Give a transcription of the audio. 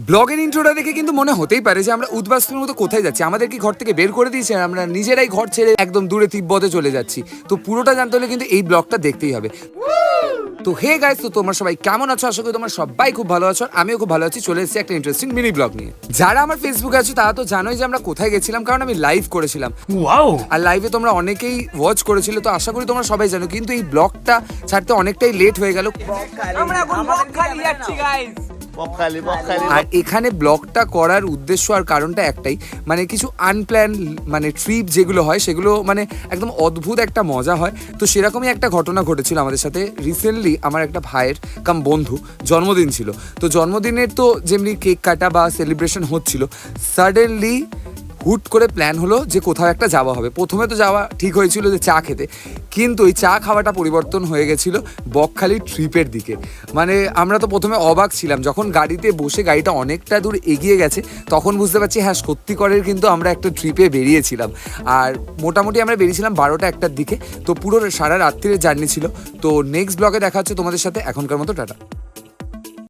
ব্লগের ইন্ট্রোটা দেখে কিন্তু মনে হতেই পারে যে আমরা উদ্বাস্তুর মতো কোথায় যাচ্ছি, আমাদের কি ঘর থেকে বের করে দিয়েছে, আমরা নিজেরাই ঘর ছেড়ে একদম দূরে তিব্বতে চলে যাচ্ছি। তো পুরোটা জানতে হলে কিন্তু এই ব্লগটা দেখতেই হবে। তো হে গাইস, তো তোমরা সবাই কেমন আছো? আশা করি তোমরা সবাই খুব ভালো আছো, আমিও খুব ভালো আছি। চলে এসেছি একটা ইন্টারেস্টিং মিনি ব্লগ নিয়ে। যারা আমার ফেসবুকে আছো তারা তো জানোই যে আমরা কোথায় গেছিলাম, কারণ আমি লাইভ করেছিলাম। ওয়াও! আর লাইভে তোমরা অনেকেই ওয়াচ করেছিলে, তো আশা করি তোমরা সবাই জানো। কিন্তু এই ব্লগটা ছাড়তে অনেকটাই লেট হয়ে গেল। আমরা এখন বকখালি যাচ্ছি গাইস। আর এখানে ব্লগটা করার উদ্দেশ্য আর কারণটা একটাই, মানে কিছু আনপ্ল্যান মানে ট্রিপ যেগুলো হয় সেগুলো মানে একদম অদ্ভুত একটা মজা হয়। তো সেরকমই একটা ঘটনা ঘটেছিল আমাদের সাথে রিসেন্টলি। আমার একটা ভাইয়ের কাম বন্ধু জন্মদিন ছিল। তো জন্মদিনের তো যেমনি কেক কাটা বা সেলিব্রেশন হচ্ছিল, সাডেনলি হুট করে প্ল্যান হলো যে কোথাও একটা যাওয়া হবে। প্রথমে তো যাওয়া ঠিক হয়েছিল যে চা খেতে, কিন্তু ওই চা খাওয়াটা পরিবর্তন হয়ে গেছিল বকখালির ট্রিপের দিকে। মানে আমরা তো প্রথমে অবাক ছিলাম, যখন গাড়িতে বসে গাড়িটা অনেকটা দূর এগিয়ে গেছে তখন বুঝতে পারছি হ্যাঁ সত্যিকারের কিন্তু আমরা একটা ট্রিপে বেরিয়েছিলাম। আর মোটামুটি আমরা বেরিয়েছিলাম 12টা 1টার দিকে। তো পুরো সারা রাত্রির জার্নি ছিল। তো নেক্সট ব্লগে দেখা হচ্ছে তোমাদের সাথে। এখনকার মতো টাটা।